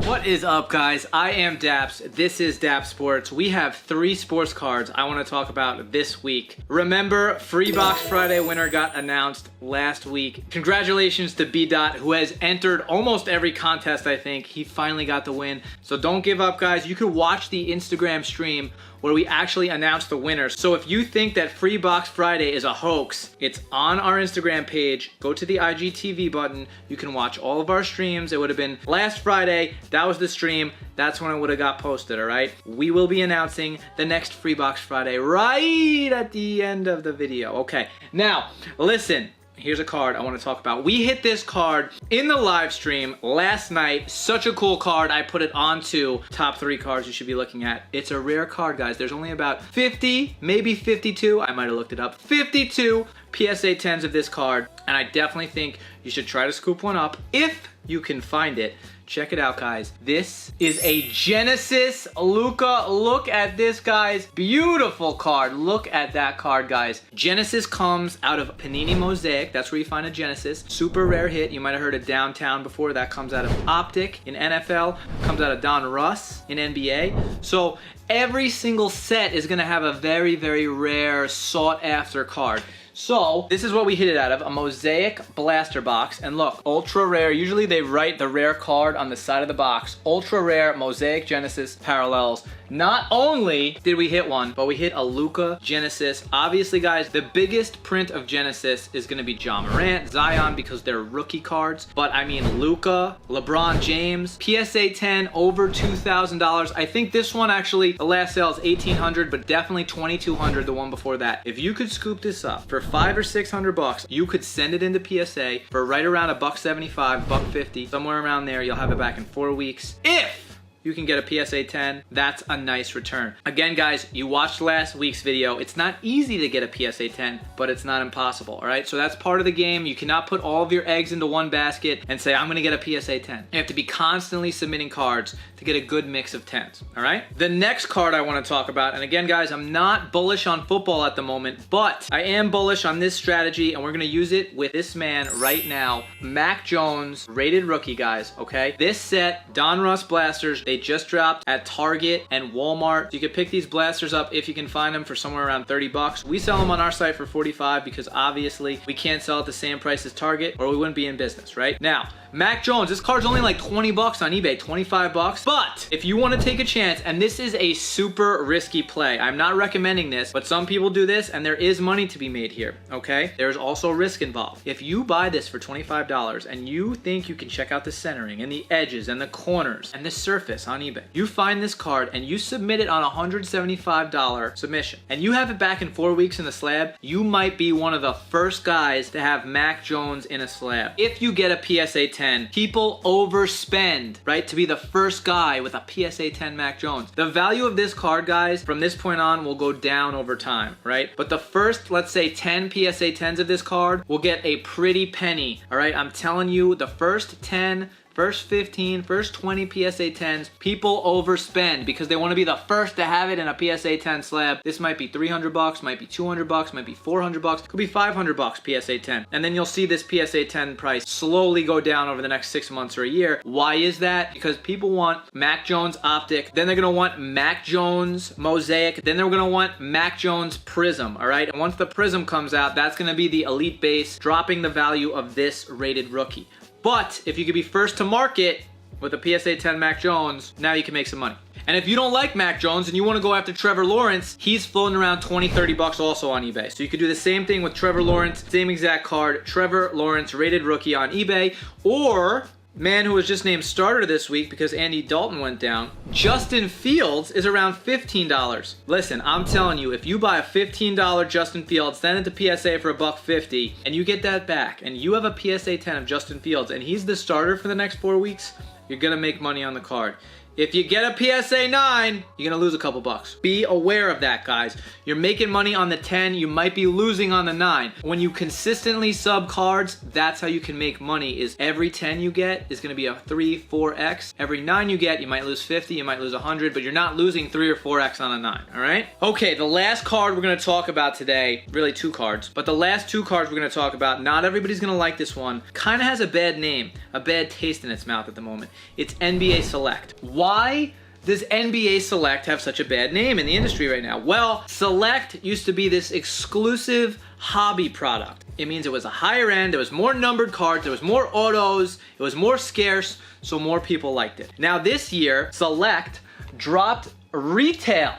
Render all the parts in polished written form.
What is up, guys? I am Daps. This is Daps Sports. We have 3 sports cards I want to talk about this week. Remember, Free Box Friday winner got announced last week. Congratulations to B. Dot, who has entered almost every contest, I think. He finally got the win. So don't give up, guys. You can watch the Instagram stream where we actually announce the winners. So if you think that Free Box Friday is a hoax, it's on our Instagram page. Go to the IGTV button. You can watch all of our streams. It would have been last Friday. That was the stream. That's when it would have got posted, all right? We will be announcing the next Free Box Friday right at the end of the video. Okay, now listen. Here's a card I want to talk about. We hit this card in the live stream last night. Such a cool card. I put it onto top 3 cards you should be looking at. It's a rare card, guys. There's only about 50, maybe 52. I might have looked it up. 52 PSA 10s of this card. And I definitely think you should try to scoop one up if you can find it. Check it out, guys. This is a Genesis Luka. Look at this, guys. Beautiful card. Look at that card, guys. Genesis comes out of Panini Mosaic. That's where you find a Genesis. Super rare hit. You might have heard of Downtown before. That comes out of Optic in NFL. Comes out of Don Russ in NBA. So every single set is going to have a very, very rare, sought-after card. So this is what we hit it out of, a Mosaic blaster box. And look, ultra rare. Usually they write the rare card on the side of the box. Ultra rare Mosaic Genesis parallels. Not only did we hit one, but we hit a Luka Genesis. Obviously, guys, the biggest print of Genesis is going to be Ja Morant, Zion, because they're rookie cards. But I mean, Luka, LeBron James, PSA 10 over $2,000. I think this one actually, the last sale is $1,800, but definitely $2,200, the one before that. If you could scoop this up for $500 or $600, you could send it into PSA for right around $1.75, $1.50, somewhere around there. You'll have it back in 4 weeks. If you can get a PSA 10, that's a nice return. Again, guys, you watched last week's video. It's not easy to get a PSA 10, but it's not impossible, all right? So that's part of the game. You cannot put all of your eggs into one basket and say, I'm gonna get a PSA 10. You have to be constantly submitting cards to get a good mix of 10s, all right? The next card I wanna talk about, and again, guys, I'm not bullish on football at the moment, but I am bullish on this strategy, and we're gonna use it with this man right now, Mac Jones, rated rookie, guys, okay? This set, Don Russ Blasters, they just dropped at Target and Walmart. You can pick these blasters up if you can find them for somewhere around 30 bucks. We sell them on our site for 45 because obviously we can't sell at the same price as Target or we wouldn't be in business, right? Now, Mac Jones, this card's only like 20 bucks on eBay, 25 bucks. But if you want to take a chance, and this is a super risky play, I'm not recommending this, but some people do this and there is money to be made here, okay? There's also risk involved. If you buy this for $25 and you think you can check out the centering and the edges and the corners and the surface on eBay, you find this card and you submit it on a $175 submission and you have it back in 4 weeks in the slab, you might be one of the first guys to have Mac Jones in a slab. If you get a PSA 10, people overspend, right, to be the first guy with a PSA 10 Mac Jones. The value of this card, guys, from this point on will go down over time, right? But the first, let's say 10 PSA 10s of this card will get a pretty penny, all right? I'm telling you, the first 10, first 15, first 20 PSA 10s, people overspend because they want to be the first to have it in a PSA 10 slab. This might be 300 bucks, might be 200 bucks, might be 400 bucks, could be 500 bucks PSA 10. And then you'll see this PSA 10 price slowly go down over the next 6 months or a year. Why is that? Because people want Mac Jones Optic, then they're going to want Mac Jones Mosaic, then they're going to want Mac Jones Prism, all right? And once the Prism comes out, that's going to be the elite base, dropping the value of this rated rookie. But if you could be first to market with a PSA 10 Mac Jones, now you can make some money. And if you don't like Mac Jones and you want to go after Trevor Lawrence, he's floating around 20, 30 bucks also on eBay. So you could do the same thing with Trevor Lawrence, same exact card, Trevor Lawrence rated rookie on eBay, or man who was just named starter this week because Andy Dalton went down, Justin Fields is around $15. Listen, I'm telling you, if you buy a $15 Justin Fields, send it to PSA for $1.50, and you get that back, and you have a PSA 10 of Justin Fields, and he's the starter for the next 4 weeks, you're gonna make money on the card. If you get a PSA 9, you're gonna lose a couple bucks. Be aware of that, guys. You're making money on the 10, you might be losing on the 9. When you consistently sub cards, that's how you can make money, is every 10 you get is gonna be a 3, 4x. Every 9 you get, you might lose 50, you might lose 100, but you're not losing 3 or 4x on a 9, all right? Okay, the last card we're gonna talk about today, really 2 cards, but the last 2 cards we're gonna talk about, not everybody's gonna like this one, kind of has a bad name, a bad taste in its mouth at the moment. It's NBA Select. Why does NBA Select have such a bad name in the industry right now? Well, Select used to be this exclusive hobby product. It means it was a higher end, there was more numbered cards, there was more autos, it was more scarce, so more people liked it. Now this year, Select dropped retail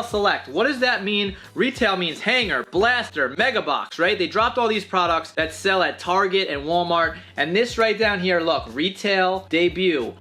Select. What does that mean? Retail means hanger, blaster, mega box, right? They dropped all these products that sell at Target and Walmart, and this right down here, look, retail debut.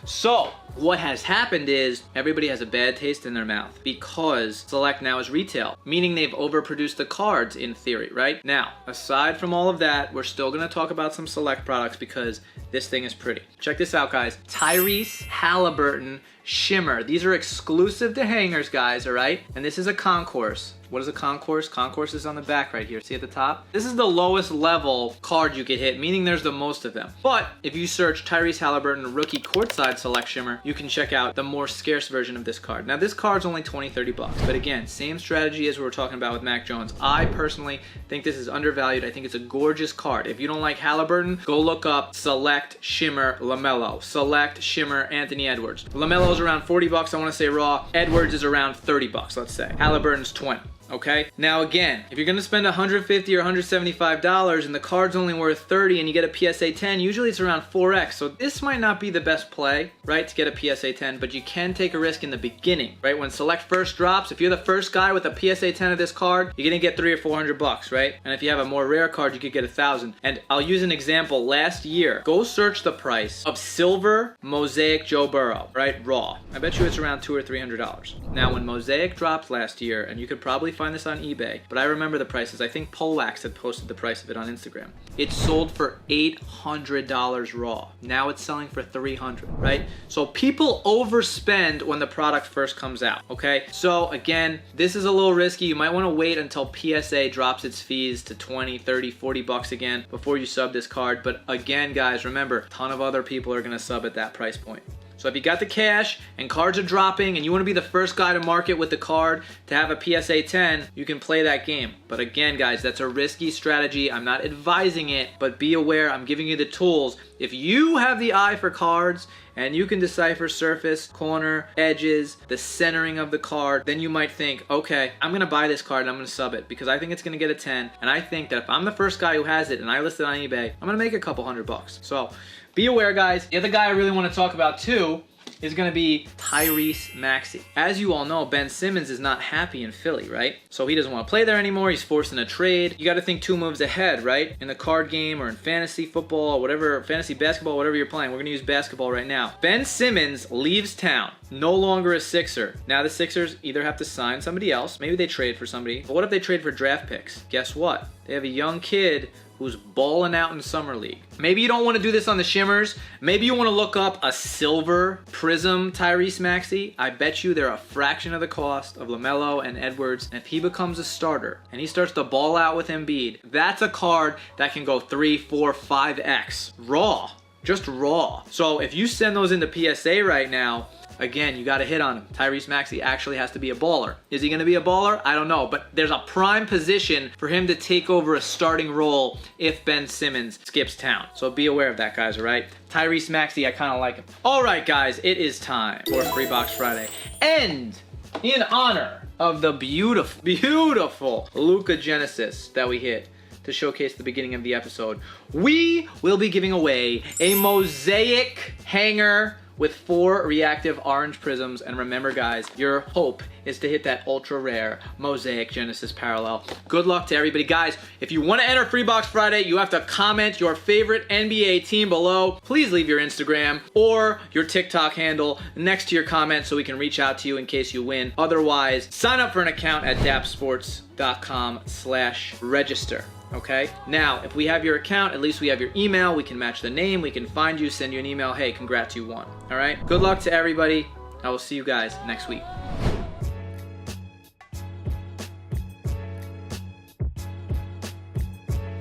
So what has happened is everybody has a bad taste in their mouth because Select now is retail, meaning they've overproduced the cards in theory, right? Now, aside from all of that, we're still gonna talk about some Select products because this thing is pretty. Check this out, guys. Tyrese Halliburton Shimmer. These are exclusive to hangers, guys, all right? And this is a concourse. What is a concourse? Concourse is on the back right here. See at the top? This is the lowest level card you could hit, meaning there's the most of them. But if you search Tyrese Halliburton Rookie Courtside Select Shimmer, you can check out the more scarce version of this card. Now this card's only 20, 30 bucks. But again, same strategy as we were talking about with Mac Jones. I personally think this is undervalued. I think it's a gorgeous card. If you don't like Halliburton, go look up Select Shimmer LaMelo. Select Shimmer Anthony Edwards. LaMelo's around 40 bucks, I wanna say raw. Edwards is around 30 bucks, let's say. Halliburton's 20. Okay? Now again, if you're gonna spend $150 or $175 and the card's only worth 30 and you get a PSA 10, usually it's around 4x. So this might not be the best play, right, to get a PSA 10, but you can take a risk in the beginning, right? When Select first drops, if you're the first guy with a PSA 10 of this card, you're gonna get 300 or 400 bucks, right? And if you have a more rare card, you could get 1,000. And I'll use an example. Last year, go search the price of Silver Mosaic Joe Burrow, right? Raw. I bet you it's around $200 or $300. Now, when Mosaic dropped last year, and you could probably find this on eBay, but I remember the prices. I think Polax had posted the price of it on Instagram. It sold for $800 raw. Now it's selling for $300, right? So people overspend when the product first comes out, okay? So again, this is a little risky. You might want to wait until PSA drops its fees to 20, 30, 40 bucks again before you sub this card. But again, guys, remember, a ton of other people are gonna sub at that price point. So if you got the cash and cards are dropping and you want to be the first guy to market with the card to have a PSA 10, you can play that game. But again, guys, that's a risky strategy. I'm not advising it, but be aware, I'm giving you the tools. If you have the eye for cards and you can decipher surface, corner, edges, the centering of the card, then you might think, okay, I'm gonna buy this card and I'm gonna sub it because I think it's gonna get a 10. And I think that if I'm the first guy who has it and I list it on eBay, I'm gonna make a couple $100. So be aware, guys. The other guy I really want to talk about too is going to be Tyrese Maxey. As you all know, Ben Simmons is not happy in Philly, right? So he doesn't want to play there anymore. He's forcing a trade. You got to think 2 moves ahead, right? In the card game or in fantasy football, whatever, fantasy basketball, whatever you're playing. We're going to use basketball right now. Ben Simmons leaves town. No longer a Sixer. Now the Sixers either have to sign somebody else. Maybe they trade for somebody. But what if they trade for draft picks? Guess what? They have a young kid who's balling out in Summer League. Maybe you don't want to do this on the Shimmers. Maybe you want to look up a silver prism Tyrese Maxey. I bet you they're a fraction of the cost of LaMelo and Edwards. And if he becomes a starter and he starts to ball out with Embiid, that's a card that can go 3, 4, 5x. Raw. Just raw. So if you send those into PSA right now, again, you got to hit on him. Tyrese Maxey actually has to be a baller. Is he going to be a baller? I don't know, but there's a prime position for him to take over a starting role if Ben Simmons skips town. So be aware of that, guys, all right? Tyrese Maxey, I kind of like him. All right, guys, it is time for Free Box Friday. And in honor of the beautiful, beautiful Luka Genesis that we hit to showcase the beginning of the episode, we will be giving away a mosaic hanger with 4 reactive orange prisms. And remember, guys, your hope is to hit that ultra rare Mosaic Genesis parallel. Good luck to everybody. Guys, if you want to enter Free Box Friday, you have to comment your favorite NBA team below. Please leave your Instagram or your TikTok handle next to your comment so we can reach out to you in case you win. Otherwise, sign up for an account at dapsports.com/register. Okay? Now, if we have your account, at least we have your email. We can match the name. We can find you, send you an email. Hey, congrats, you won. All right? Good luck to everybody. I will see you guys next week.